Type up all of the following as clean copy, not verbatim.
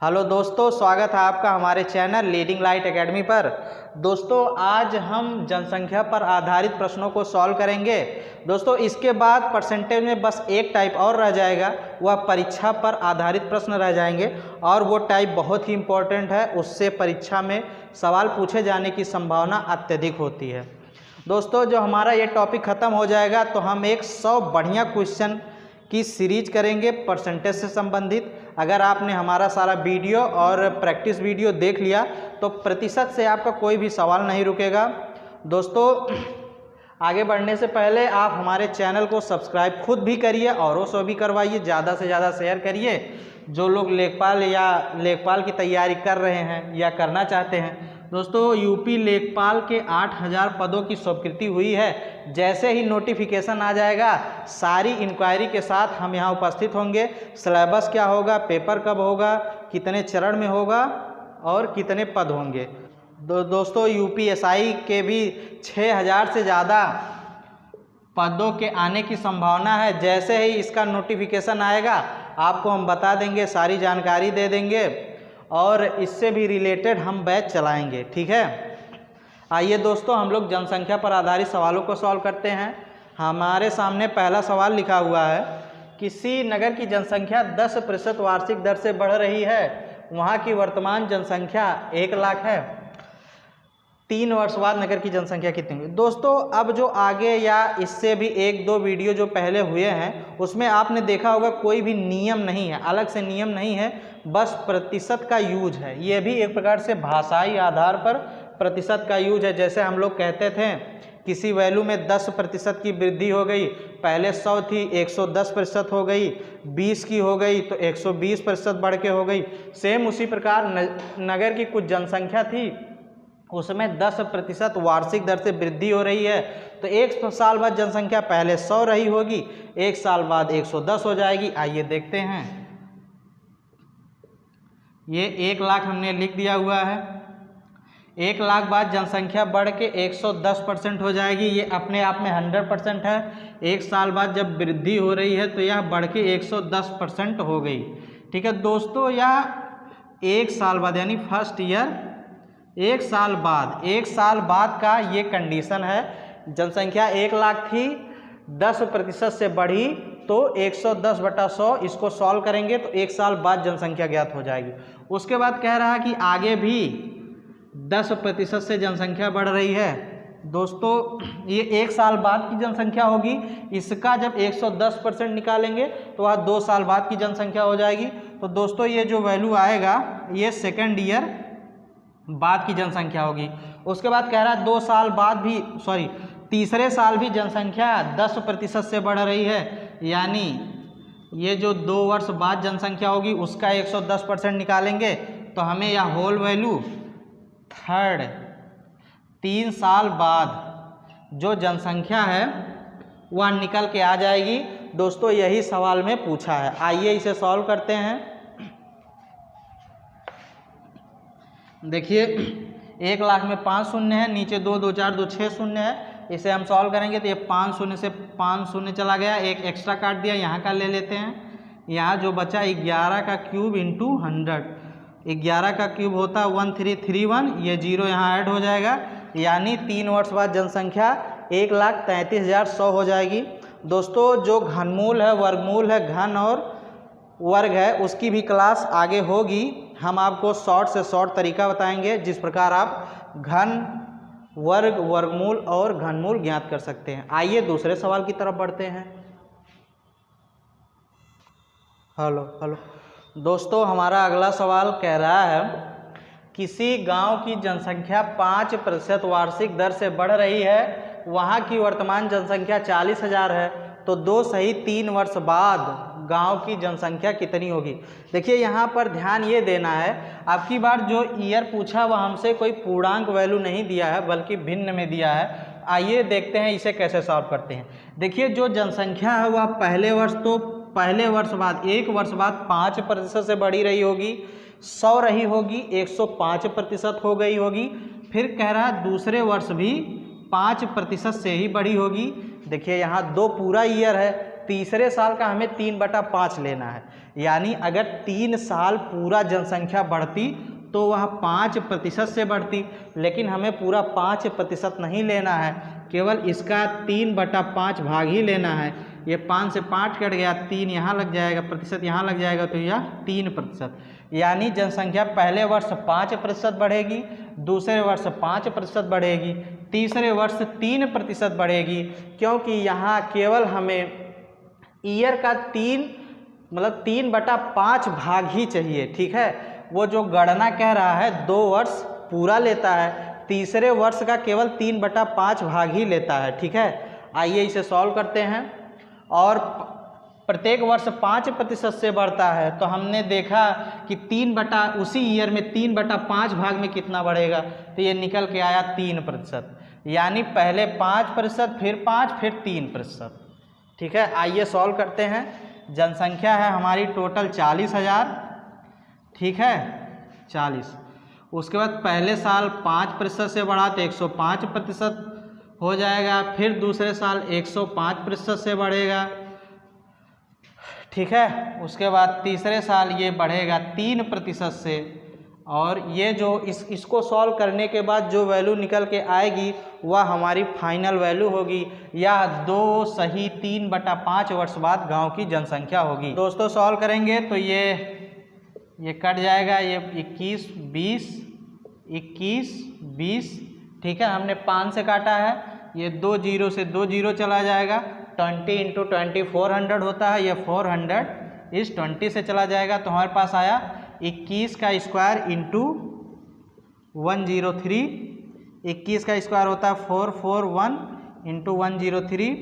Hello दोस्तों, स्वागत है आपका हमारे चैनल लीडिंग लाइट एकेडमी पर। दोस्तों आज हम जनसंख्या पर आधारित प्रश्नों को सॉल्व करेंगे। दोस्तों इसके बाद परसेंटेज में बस एक टाइप और रह जाएगा, वह परीक्षा पर आधारित प्रश्न रह जाएंगे और वो टाइप बहुत ही इम्पोर्टेंट है, उससे परीक्षा में सवाल पूछे जाने की संभावना अत्यधिक होती है। दोस्तों जो हमारा ये टॉपिक ख़त्म हो जाएगा तो हम एक 100 बढ़िया क्वेश्चन की सीरीज करेंगे परसेंटेज से संबंधित। अगर आपने हमारा सारा वीडियो और प्रैक्टिस वीडियो देख लिया तो प्रतिशत से आपका कोई भी सवाल नहीं रुकेगा। दोस्तों आगे बढ़ने से पहले आप हमारे चैनल को सब्सक्राइब खुद भी करिए, औरों से भी करवाइए, ज़्यादा से ज़्यादा शेयर करिए। जो लोग लेखपाल या लेखपाल की तैयारी कर रहे हैं या करना चाहते हैं, दोस्तों यूपी लेखपाल के 8000 पदों की स्वीकृति हुई है। जैसे ही नोटिफिकेशन आ जाएगा सारी इंक्वायरी के साथ हम यहाँ उपस्थित होंगे। सिलेबस क्या होगा, पेपर कब होगा, कितने चरण में होगा और कितने पद होंगे। दोस्तों यूपीएसआई के भी 6000 से ज़्यादा पदों के आने की संभावना है। जैसे ही इसका नोटिफिकेशन आएगा आपको हम बता देंगे, सारी जानकारी दे देंगे और इससे भी रिलेटेड हम बैच चलाएंगे, ठीक है। आइए दोस्तों हम लोग जनसंख्या पर आधारित सवालों को सॉल्व करते हैं। हमारे सामने पहला सवाल लिखा हुआ है, किसी नगर की जनसंख्या 10% वार्षिक दर से बढ़ रही है, वहाँ की वर्तमान जनसंख्या 1 लाख है, 3 वर्ष बाद नगर की जनसंख्या कितनी हुई। दोस्तों अब जो आगे या इससे भी 1-2 वीडियो जो पहले हुए हैं उसमें आपने देखा होगा कोई भी नियम नहीं है, अलग से नियम नहीं है, बस प्रतिशत का यूज है। ये भी एक प्रकार से भाषाई आधार पर प्रतिशत का यूज है। जैसे हम लोग कहते थे किसी वैल्यू में 10% की वृद्धि हो गई, पहले 100 थी 110% हो गई, 20 की हो गई तो 120% बढ़ के हो गई। सेम उसी प्रकार नगर की कुछ जनसंख्या थी उसमें 10% वार्षिक दर से वृद्धि हो रही है, तो 1 साल बाद जनसंख्या पहले 100 रही होगी, 1 साल बाद 110 हो जाएगी। आइए देखते हैं, ये 1 लाख हमने लिख दिया हुआ है। 1 लाख बाद जनसंख्या बढ़ के 110% हो जाएगी, ये अपने आप में 100% है। 1 साल बाद जब वृद्धि हो रही है तो यह बढ़ के 110% हो गई, ठीक है दोस्तों। यह 1 साल बाद यानी फर्स्ट ईयर 1 साल बाद का ये कंडीशन है। जनसंख्या 1 लाख थी, 10% से बढ़ी तो 110/100 इसको सॉल्व करेंगे तो 1 साल बाद जनसंख्या ज्ञात हो जाएगी। उसके बाद कह रहा है कि आगे भी 10% से जनसंख्या बढ़ रही है। दोस्तों ये 1 साल बाद की जनसंख्या होगी, इसका जब 110% निकालेंगे तो वह 2 साल बाद की जनसंख्या हो जाएगी। तो दोस्तों ये जो वैल्यू आएगा ये सेकेंड ईयर बाद की जनसंख्या होगी। उसके बाद कह रहा है 2 साल बाद भी तीसरे साल भी जनसंख्या 10% से बढ़ रही है, यानी ये जो 2 वर्ष बाद जनसंख्या होगी उसका 110% निकालेंगे तो हमें यह होल वैल्यू थर्ड 3 साल बाद जो जनसंख्या है वह निकल के आ जाएगी। दोस्तों यही सवाल में पूछा है, आइए इसे सॉल्व करते हैं। देखिए 1 लाख में 5 शून्य है, नीचे 2 2 4 2 6 शून्य है। इसे हम सॉल्व करेंगे तो ये 5 शून्य से 5 शून्य चला गया, एक एक्स्ट्रा काट दिया, यहाँ का ले लेते हैं। यहाँ जो बचा 11 का क्यूब इंटू 100, 11 का क्यूब होता 1331, ये 0 यहाँ ऐड हो जाएगा, यानी 3 वर्ष बाद जनसंख्या 1,33,100 हो जाएगी। दोस्तों जो घनमूल है, वर्गमूल है, घन और वर्ग है, उसकी भी क्लास आगे होगी। हम आपको शॉर्ट से शॉर्ट तरीका बताएंगे जिस प्रकार आप घन, वर्ग, वर्गमूल और घनमूल ज्ञात कर सकते हैं। आइए दूसरे सवाल की तरफ बढ़ते हैं। हेलो दोस्तों हमारा अगला सवाल कह रहा है, किसी गांव की जनसंख्या 5% वार्षिक दर से बढ़ रही है, वहां की वर्तमान जनसंख्या 40,000 है, तो 2 सही 3 वर्ष बाद गांव की जनसंख्या कितनी होगी। देखिए यहाँ पर ध्यान ये देना है, आपकी बार जो ईयर पूछा वह हमसे कोई पूर्णांक वैल्यू नहीं दिया है बल्कि भिन्न में दिया है। आइए देखते हैं इसे कैसे सॉल्व करते हैं। देखिए जो जनसंख्या है वह पहले वर्ष बाद 1 वर्ष बाद 5% से बढ़ी रही होगी, 100 रही होगी, 105% हो गई होगी। फिर कह रहा है दूसरे वर्ष भी 5% से ही बढ़ी होगी। देखिए यहाँ 2 पूरा ईयर है, तीसरे साल का हमें 3/5 लेना है। यानी अगर 3 साल पूरा जनसंख्या बढ़ती तो वह 5% से बढ़ती, लेकिन हमें पूरा 5% नहीं लेना है, केवल इसका 3/5 भाग ही लेना है। ये 5 से 5 कट गया, 3 यहाँ लग जाएगा, प्रतिशत यहाँ लग जाएगा, तो यह 3%। यानी जनसंख्या पहले वर्ष 5% बढ़ेगी, दूसरे वर्ष 5% बढ़ेगी, तीसरे वर्ष 3% बढ़ेगी, क्योंकि यहाँ केवल हमें ईयर का 3/5 भाग ही चाहिए। ठीक है, वो जो गणना कह रहा है 2 वर्ष पूरा लेता है, तीसरे वर्ष का केवल 3/5 भाग ही लेता है। ठीक है, आइए इसे सॉल्व करते हैं। और प्रत्येक वर्ष 5% से बढ़ता है, तो हमने देखा कि उसी ईयर में 3/5 भाग में कितना बढ़ेगा, तो ये निकल के आया 3%। यानी पहले 5%, फिर 5, फिर 3%। ठीक है, आइए सॉल्व करते हैं। जनसंख्या है हमारी टोटल 40,000। ठीक है, 40। उसके बाद पहले साल 5% से बढ़ा तो 105% हो जाएगा, फिर दूसरे साल 105% से बढ़ेगा। ठीक है, उसके बाद तीसरे साल ये बढ़ेगा 3% से, और ये जो इसको सॉल्व करने के बाद जो वैल्यू निकल के आएगी वह हमारी फाइनल वैल्यू होगी, या 2 सही 3/5 वर्ष बाद गांव की जनसंख्या होगी। दोस्तों सॉल्व करेंगे तो ये कट जाएगा, ये 21, 20, 21, 20। ठीक है, हमने 5 से काटा है, ये 2 जीरो से 2 जीरो चला जाएगा, 20 × 20 400 होता है, ये 400 इस 20 से चला जाएगा, तो हमारे पास आया 21 का स्क्वायर इंटू 103। 21 का स्क्वायर होता है 441 इंटू 103।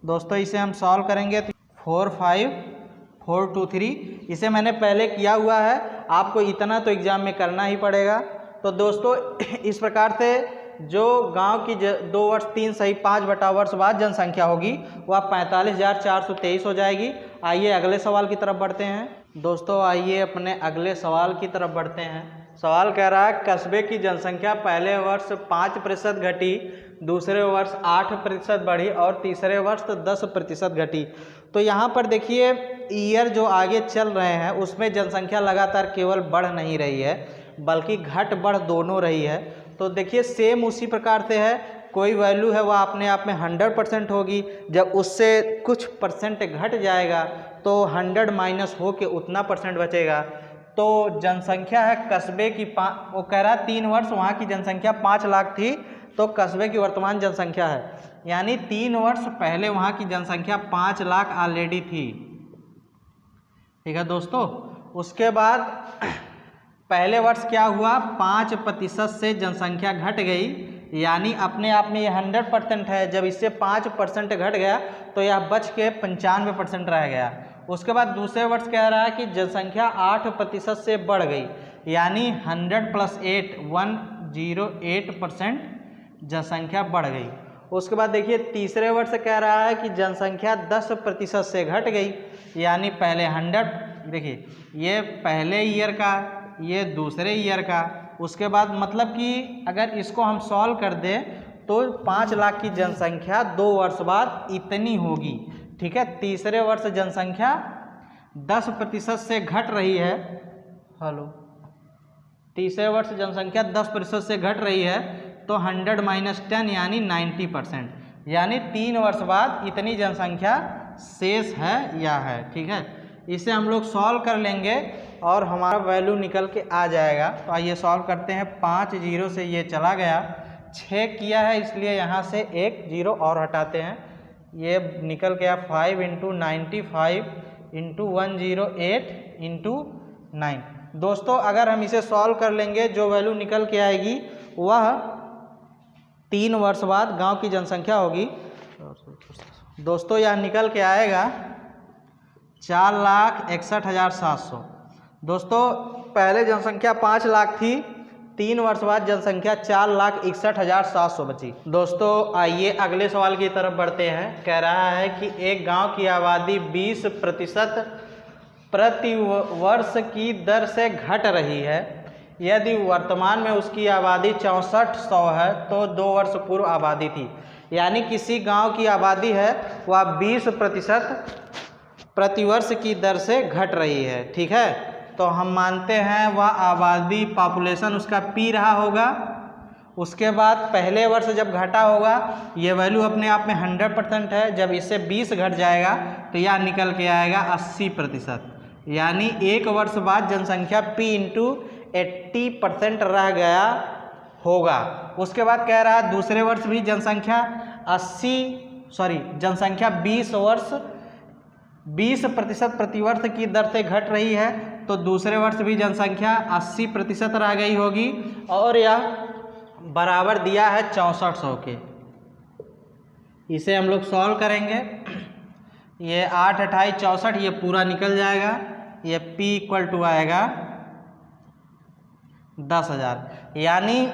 दोस्तों इसे हम सॉल्व करेंगे तो 45423। इसे मैंने पहले किया हुआ है, आपको इतना तो एग्जाम में करना ही पड़ेगा। तो दोस्तों इस प्रकार से जो गांव की 2 वर्ष 3 सही 5 वर्ष बाद जनसंख्या होगी वह 45,423 हो जाएगी। आइए अगले सवाल की तरफ बढ़ते हैं। दोस्तों आइए अपने अगले सवाल की तरफ बढ़ते हैं। सवाल कह रहा है कस्बे की जनसंख्या पहले वर्ष 5% घटी, दूसरे वर्ष 8% बढ़ी और तीसरे वर्ष 10% घटी। तो यहाँ पर देखिए ईयर जो आगे चल रहे हैं उसमें जनसंख्या लगातार केवल बढ़ नहीं रही है बल्कि घट बढ़ दोनों रही है। तो देखिए सेम उसी प्रकार से है, कोई वैल्यू है वह अपने आप में 100% होगी, जब उससे कुछ परसेंट घट जाएगा तो 100 माइनस हो के उतना परसेंट बचेगा। तो जनसंख्या है कस्बे की वो कह रहा है 3 वर्ष वहाँ की जनसंख्या 5 लाख थी, तो कस्बे की वर्तमान जनसंख्या है, यानी 3 वर्ष पहले वहाँ की जनसंख्या 5 लाख ऑलरेडी थी। ठीक है दोस्तों, उसके बाद पहले वर्ष क्या हुआ, 5% से जनसंख्या घट गई, यानी अपने आप में ये 100% है, जब इससे 5% घट गया तो यह बच के 95% रह गया। उसके बाद दूसरे वर्ष कह रहा है कि जनसंख्या 8% से बढ़ गई, यानी 100 + 8 108% जनसंख्या बढ़ गई। उसके बाद देखिए तीसरे वर्ष कह रहा है कि जनसंख्या 10% से घट गई, यानी पहले 100, देखिए ये पहले ईयर का, ये दूसरे ईयर का। उसके बाद मतलब कि अगर इसको हम सॉल्व कर दें तो 5 लाख की जनसंख्या 2 वर्ष बाद इतनी होगी। ठीक है, तीसरे वर्ष जनसंख्या 10% से घट रही है, तीसरे वर्ष जनसंख्या 10% से घट रही है, तो 100 - 10 यानी 90%, यानी 3 वर्ष बाद इतनी जनसंख्या शेष है या है। ठीक है, इसे हम लोग सॉल्व कर लेंगे और हमारा वैल्यू निकल के आ जाएगा। तो आइए सॉल्व करते हैं। 5 जीरो से ये चला गया, 6 किया है इसलिए यहाँ से 1 जीरो और हटाते हैं, ये निकल गया 5 × 95 × 108 × 9। दोस्तों अगर हम इसे सॉल्व कर लेंगे जो वैल्यू निकल के आएगी वह 3 वर्ष बाद गांव की जनसंख्या होगी। दोस्तों यह निकल के आएगा 4,61,700। दोस्तों पहले जनसंख्या 5 लाख थी, 3 वर्ष बाद जनसंख्या 4,61,700 बची। दोस्तों आइए अगले सवाल की तरफ बढ़ते हैं। कह रहा है कि एक गांव की आबादी 20% प्रति वर्ष की दर से घट रही है, यदि वर्तमान में उसकी आबादी 6400 है तो 2 वर्ष पूर्व आबादी थी। यानी किसी गांव की आबादी है वह 20% प्रतिवर्ष की दर से घट रही है। ठीक है, तो हम मानते हैं वह आबादी पॉपुलेशन उसका पी रहा होगा। उसके बाद पहले वर्ष जब घटा होगा, ये वैल्यू अपने आप में 100% है, जब इससे 20 घट जाएगा तो यह निकल के आएगा 80%। यानी एक वर्ष बाद जनसंख्या P इंटू 80% रह गया होगा। उसके बाद कह रहा है दूसरे वर्ष भी जनसंख्या 20% प्रतिवर्ष की दर से घट रही है, तो दूसरे वर्ष भी जनसंख्या 80% रह गई होगी और यह बराबर दिया है 6400 के। इसे हम लोग सॉल्व करेंगे। ये 8 28 64, ये पूरा निकल जाएगा। ये P इक्वल टू आएगा 10,000। यानी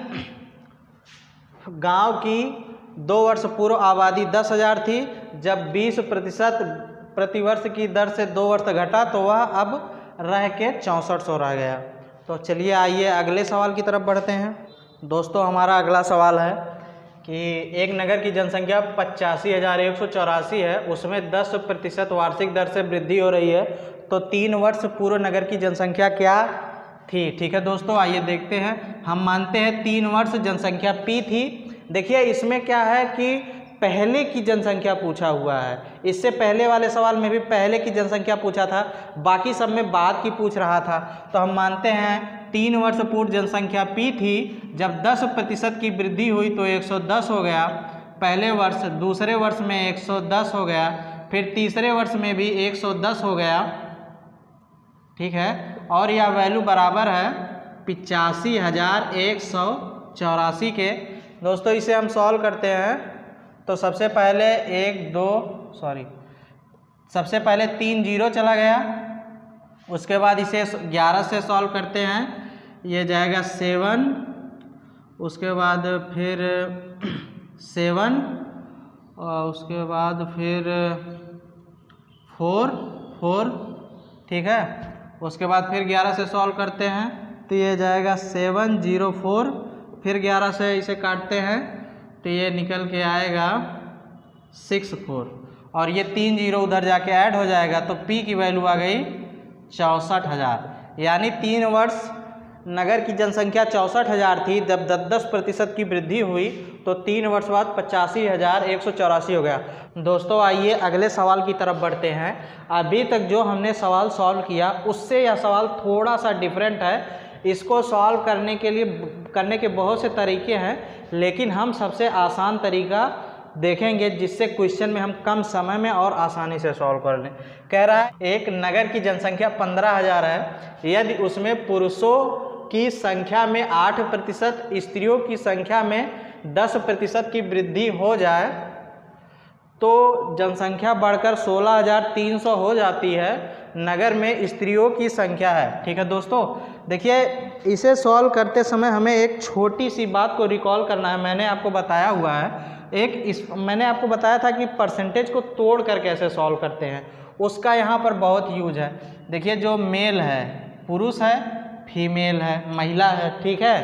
गांव की 2 वर्ष पूर्व आबादी 10,000 थी, जब 20% प्रतिवर्ष की दर से 2 वर्ष घटा तो वह अब रह के 6400 रह गया। तो चलिए आइए अगले सवाल की तरफ बढ़ते हैं। दोस्तों हमारा अगला सवाल है कि एक नगर की जनसंख्या 85,184 है, उसमें 10% वार्षिक दर से वृद्धि हो रही है, तो 3 वर्ष पूर्व नगर की जनसंख्या क्या थी। ठीक है दोस्तों, आइए देखते हैं। हम मानते हैं 3 वर्ष जनसंख्या P थी। देखिए इसमें क्या है कि पहले की जनसंख्या पूछा हुआ है। इससे पहले वाले सवाल में भी पहले की जनसंख्या पूछा था, बाकी सब में बाद की पूछ रहा था। तो हम मानते हैं 3 वर्ष पूर्व जनसंख्या P थी, जब 10% की वृद्धि हुई तो 110 हो गया पहले वर्ष, दूसरे वर्ष में 110 हो गया, फिर तीसरे वर्ष में भी 110 हो गया। ठीक है, और यह वैल्यू बराबर है 85,184 के। दोस्तों इसे हम सॉल्व करते हैं। तो सबसे पहले 3 0 चला गया। उसके बाद इसे 11 से सॉल्व करते हैं, ये जाएगा 7, उसके बाद फिर 7 और उसके बाद फिर 4 4। ठीक है, उसके बाद फिर 11 से सॉल्व करते हैं तो ये जाएगा 704, फिर 11 से इसे काटते हैं तो ये निकल के आएगा 64, और ये 3 0 उधर जाके ऐड हो जाएगा तो P की वैल्यू आ गई 64,000। यानी 3 वर्ष नगर की जनसंख्या 64,000 थी, जब 10% की वृद्धि हुई तो 3 वर्ष बाद 85,184 हो गया। दोस्तों आइए अगले सवाल की तरफ बढ़ते हैं। अभी तक जो हमने सवाल सॉल्व किया उससे यह सवाल थोड़ा सा डिफरेंट है। इसको सॉल्व करने के बहुत से तरीके हैं, लेकिन हम सबसे आसान तरीका देखेंगे जिससे क्वेश्चन में हम कम समय में और आसानी से सॉल्व कर लें। कह रहा है एक नगर की जनसंख्या 15,000 है, यदि उसमें पुरुषों की संख्या में 8%, स्त्रियों की संख्या में 10% की वृद्धि हो जाए तो जनसंख्या बढ़कर 16,300 हो जाती है। नगर में स्त्रियों की संख्या है। ठीक है दोस्तों, देखिए इसे सॉल्व करते समय हमें एक छोटी सी बात को रिकॉल करना है। मैंने आपको बताया हुआ है मैंने आपको बताया था कि परसेंटेज को तोड़ कर कैसे सॉल्व करते हैं, उसका यहाँ पर बहुत यूज है। देखिए जो मेल है, पुरुष है, फीमेल है, महिला है। ठीक है,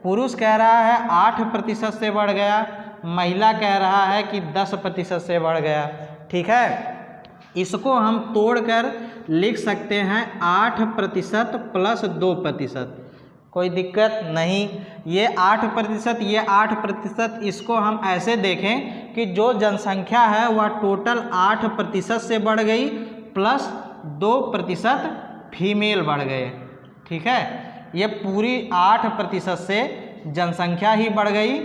पुरुष कह रहा है 8% से बढ़ गया, महिला कह रहा है कि 10% से बढ़ गया। ठीक है, इसको हम तोड़कर लिख सकते हैं 8% प्लस 2%, कोई दिक्कत नहीं। ये 8%, ये 8%, इसको हम ऐसे देखें कि जो जनसंख्या है वह टोटल 8% से बढ़ गई प्लस 2% फीमेल बढ़ गए। ठीक है, ये पूरी 8% से जनसंख्या ही बढ़ गई।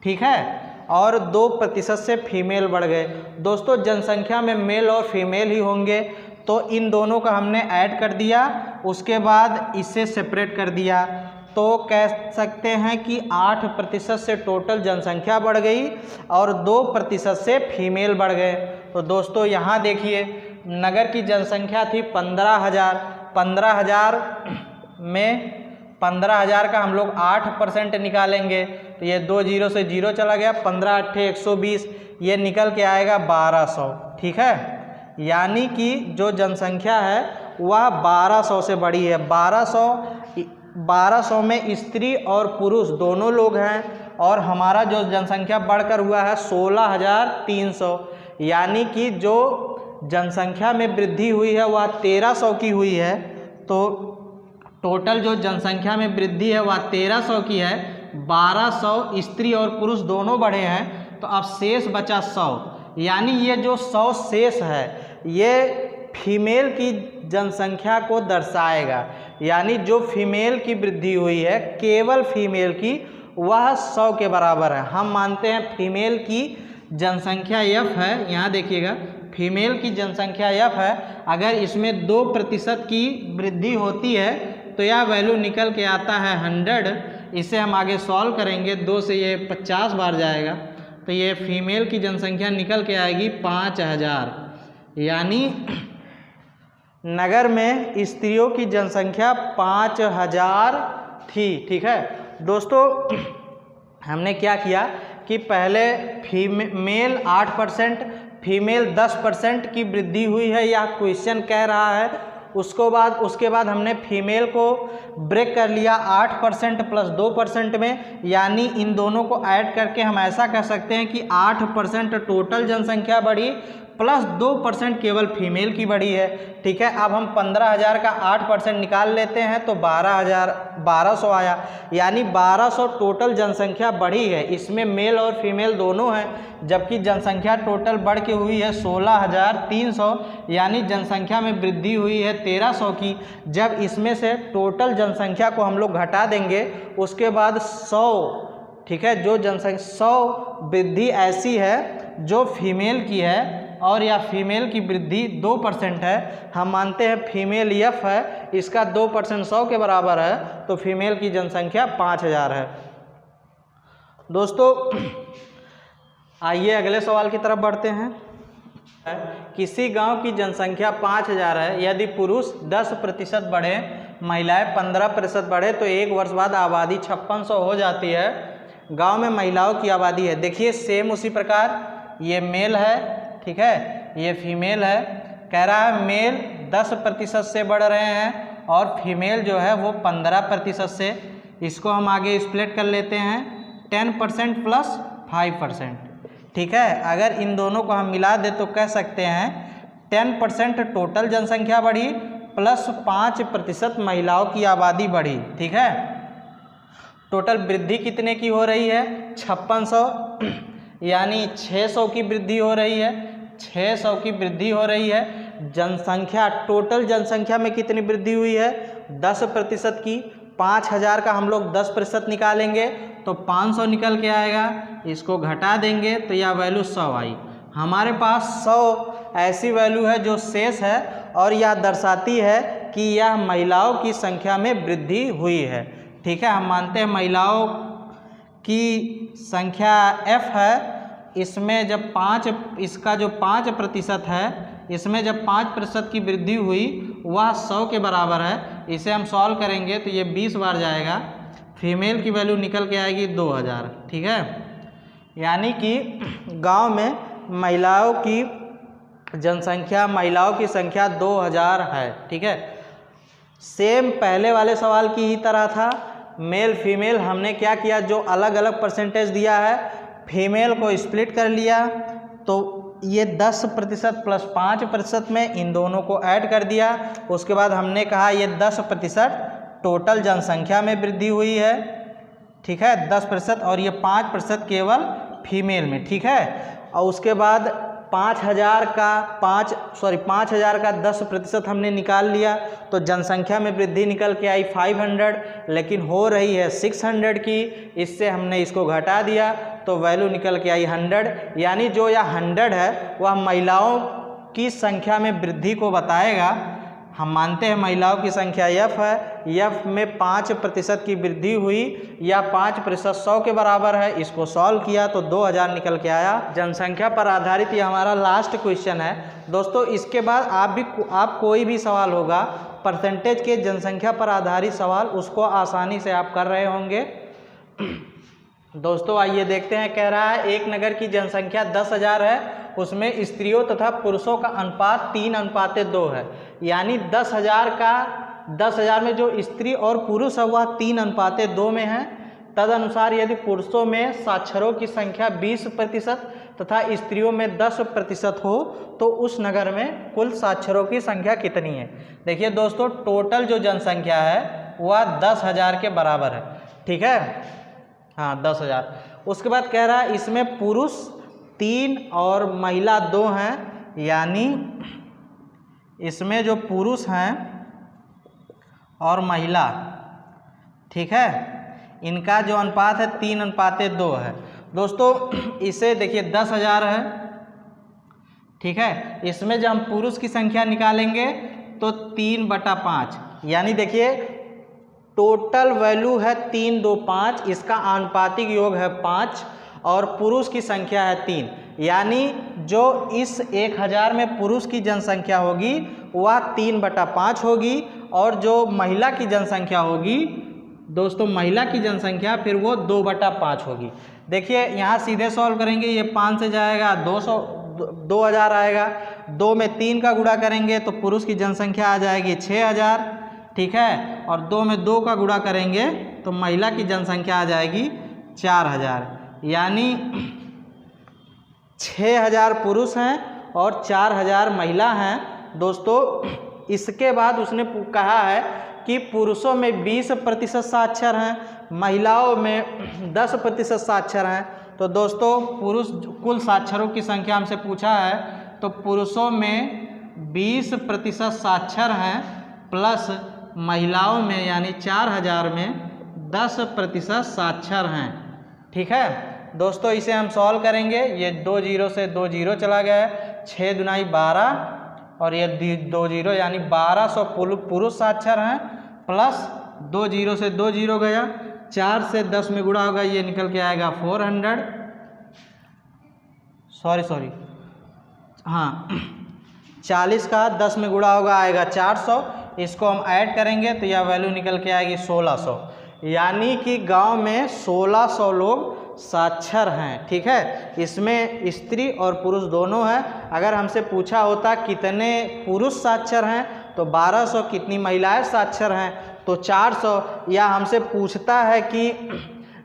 ठीक है, और 2% से फीमेल बढ़ गए। दोस्तों जनसंख्या में मेल और फीमेल ही होंगे, तो इन दोनों का हमने ऐड कर दिया, उसके बाद इसे सेपरेट कर दिया, तो कह सकते हैं कि 8% से टोटल जनसंख्या बढ़ गई और 2% से फीमेल बढ़ गए। तो दोस्तों यहाँ देखिए नगर की जनसंख्या थी 15,000, 15,000 में 15,000 का हम लोग 8% निकालेंगे तो ये 2 0 से 0 चला गया, 15 8 120, ये निकल के आएगा 1200। ठीक है, यानी कि जो जनसंख्या है वह 1200 से बड़ी है। 1200 में स्त्री और पुरुष दोनों लोग हैं और हमारा जो जनसंख्या बढ़कर हुआ है 16,300, यानी कि जो जनसंख्या में वृद्धि हुई है वह 1,300 की हुई है। तो टोटल जो जनसंख्या में वृद्धि है वह 1,300 की है, 1,200 स्त्री और पुरुष दोनों बढ़े हैं, तो अब शेष बचा 100, यानी ये जो 100 शेष है ये फीमेल की जनसंख्या को दर्शाएगा, यानी जो फीमेल की वृद्धि हुई है केवल फीमेल की वह 100 के बराबर है। हम मानते हैं फीमेल की जनसंख्या F है, यहाँ देखिएगा फीमेल की जनसंख्या F है, अगर इसमें 2% की वृद्धि होती है तो यह वैल्यू निकल के आता है 100। इसे हम आगे सॉल्व करेंगे, 2 से ये 50 बार जाएगा, तो ये फीमेल की जनसंख्या निकल के आएगी 5,000, यानी नगर में स्त्रियों की जनसंख्या 5,000 थी। ठीक है दोस्तों, हमने क्या किया कि पहले मेल 8%, फीमेल 10% की वृद्धि हुई है या क्वेश्चन कह रहा है, उसके बाद हमने फीमेल को ब्रेक कर लिया 8% प्लस 2% में, यानी इन दोनों को ऐड करके हम ऐसा कह सकते हैं कि 8% टोटल जनसंख्या बढ़ी प्लस 2% केवल फीमेल की बढ़ी है। ठीक है, अब हम 15,000 का 8% निकाल लेते हैं तो 1200 आया, यानी 1200 टोटल जनसंख्या बढ़ी है, इसमें मेल और फीमेल दोनों हैं, जबकि जनसंख्या टोटल बढ़ के हुई है 16,300, यानी जनसंख्या में वृद्धि हुई है 1,300 की। जब इसमें से टोटल जनसंख्या को हम लोग घटा देंगे उसके बाद 100, ठीक है, जो जनसंख्या 100 वृद्धि ऐसी है जो फीमेल की है और या फीमेल की वृद्धि 2% है, हम मानते हैं फीमेल F है, इसका 2% 100 के बराबर है, तो फीमेल की जनसंख्या 5,000 है। दोस्तों आइए अगले सवाल की तरफ बढ़ते हैं। किसी गांव की जनसंख्या 5,000 है, यदि पुरुष 10% बढ़े, महिलाएं 15% बढ़े तो 1 वर्ष बाद आबादी 5600 हो जाती है। गांव में महिलाओं की आबादी है, देखिए सेम उसी प्रकार ये मेल है, ठीक है, ये फीमेल है, कह रहा है मेल 10% से बढ़ रहे हैं और फीमेल जो है वो 15% से। इसको हम आगे स्प्लिट कर लेते हैं 10% प्लस 5%। ठीक है, अगर इन दोनों को हम मिला दे तो कह सकते हैं 10% टोटल जनसंख्या बढ़ी प्लस 5% महिलाओं की आबादी बढ़ी। ठीक है, टोटल वृद्धि कितने की हो रही है 5600, यानी 600 की वृद्धि हो रही है, 600 की वृद्धि हो रही है। जनसंख्या टोटल जनसंख्या में कितनी वृद्धि हुई है 10% की, 5,000 का हम लोग 10% निकालेंगे तो 500 निकल के आएगा, इसको घटा देंगे तो यह वैल्यू 100 आई। हमारे पास 100 ऐसी वैल्यू है जो शेष है और यह दर्शाती है कि यह महिलाओं की संख्या में वृद्धि हुई है। ठीक है, हम मानते हैं महिलाओं की संख्या F है, इसमें जब इसका जो 5% है, इसमें जब 5% की वृद्धि हुई वह 100 के बराबर है। इसे हम सॉल्व करेंगे तो ये 20 बार जाएगा, फीमेल की वैल्यू निकल के आएगी 2000। ठीक है, यानी कि गांव में महिलाओं की संख्या 2000 है। ठीक है, सेम पहले वाले सवाल की ही तरह था, मेल फीमेल हमने क्या किया, जो अलग अलग परसेंटेज दिया है फीमेल को स्प्लिट कर लिया, तो ये 10% प्लस 5% में इन दोनों को ऐड कर दिया। उसके बाद हमने कहा ये 10% टोटल जनसंख्या में वृद्धि हुई है। ठीक है, 10% और ये 5% केवल फीमेल में। ठीक है, और उसके बाद 5,000 का 10% हमने निकाल लिया तो जनसंख्या में वृद्धि निकल के आई 500, लेकिन हो रही है 600 की, इससे हमने इसको घटा दिया तो वैल्यू निकल के आई 100, यानी जो यह 100 है वह महिलाओं की संख्या में वृद्धि को बताएगा। हम मानते हैं महिलाओं की संख्या F है, F में 5% की वृद्धि हुई या 5% 100 के बराबर है। इसको सॉल्व किया तो 2000 निकल के आया। जनसंख्या पर आधारित ये हमारा लास्ट क्वेश्चन है। दोस्तों इसके बाद आप कोई भी सवाल होगा परसेंटेज के जनसंख्या पर आधारित सवाल, उसको आसानी से आप कर रहे होंगे। दोस्तों आइए देखते हैं, कह रहा है एक नगर की जनसंख्या 10,000 है, उसमें स्त्रियों तथा पुरुषों का अनुपात 3:2 है, यानी 10,000 में जो स्त्री और पुरुष है वह 3:2 में है। तदनुसार यदि पुरुषों में साक्षरों की संख्या 20% तथा स्त्रियों में 10% हो तो उस नगर में कुल साक्षरों की संख्या कितनी है। देखिए दोस्तों, टोटल जो जनसंख्या है वह 10,000 के बराबर है। ठीक है, हाँ 10,000। उसके बाद कह रहा है इसमें पुरुष 3 और महिला 2 हैं, यानी इसमें जो पुरुष हैं और महिला, ठीक है, इनका जो अनुपात है 3:2 है। दोस्तों इसे देखिए 10,000 है, ठीक है, इसमें जब हम पुरुष की संख्या निकालेंगे तो 3/5, यानी देखिए टोटल वैल्यू है 325, इसका आनुपातिक योग है 5 और पुरुष की संख्या है 3, यानी जो इस 1000 में पुरुष की जनसंख्या होगी वह 3/5 होगी और जो महिला की जनसंख्या होगी दोस्तों, महिला की जनसंख्या फिर वो 2/5 होगी। देखिए यहाँ सीधे सॉल्व करेंगे, ये 5 से जाएगा 2000 आएगा, 2 में 3 का गुणा करेंगे तो पुरुष की जनसंख्या आ जाएगी 6000, ठीक है, और 2 में 2 का गुणा करेंगे तो महिला की जनसंख्या आ जाएगी 4000, यानी 6000 पुरुष हैं और 4000 महिला हैं। दोस्तों इसके बाद उसने कहा है कि पुरुषों में 20% साक्षर हैं, महिलाओं में 10% साक्षर हैं। तो दोस्तों पुरुष कुल साक्षरों की संख्या हमसे पूछा है, तो पुरुषों में 20% साक्षर हैं प्लस महिलाओं में यानी 4000 में 10% साक्षर हैं। ठीक है दोस्तों, इसे हम सॉल्व करेंगे। ये 2 0 से 2 0 चला गया है, 6 दूनी 12 और ये 2 0 यानी 1200 पुरुष साक्षर हैं प्लस 2 0 से 2 0 गया, 4 से 10 में गुणा होगा, ये निकल के आएगा 400, सॉरी हाँ 40 का 10 में गुणा होगा आएगा 400, इसको हम ऐड करेंगे तो यह वैल्यू निकल के आएगी 1600, यानी कि गांव में 1600 लोग साक्षर हैं। ठीक है, इसमें स्त्री और पुरुष दोनों हैं। अगर हमसे पूछा होता कितने पुरुष साक्षर हैं तो 1200, कितनी महिलाएं साक्षर हैं तो 400, या हमसे पूछता है कि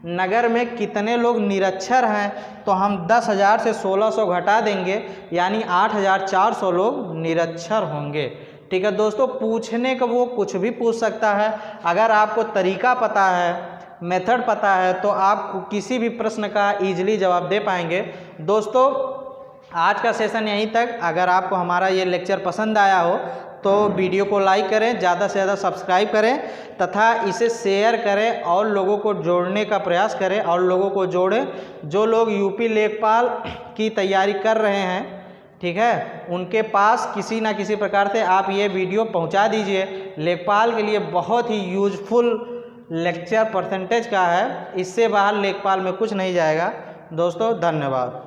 नगर में कितने लोग निरक्षर हैं तो हम 10,000 से 1600 घटा देंगे, यानी 8,400 लोग निरक्षर होंगे। ठीक है दोस्तों, पूछने का वो कुछ भी पूछ सकता है। अगर आपको तरीका पता है, मेथड पता है, तो आप किसी भी प्रश्न का ईजिली जवाब दे पाएंगे। दोस्तों आज का सेशन यहीं तक। अगर आपको हमारा ये लेक्चर पसंद आया हो तो वीडियो को लाइक करें, ज़्यादा से ज़्यादा सब्सक्राइब करें तथा इसे शेयर करें और लोगों को जोड़ने का प्रयास करें और लोगों को जोड़ें। जो लोग यूपी लेखपाल की तैयारी कर रहे हैं, ठीक है, उनके पास किसी ना किसी प्रकार से आप ये वीडियो पहुंचा दीजिए। लेखपाल के लिए बहुत ही यूजफुल लेक्चर परसेंटेज का है, इससे बाहर लेखपाल में कुछ नहीं जाएगा। दोस्तों धन्यवाद।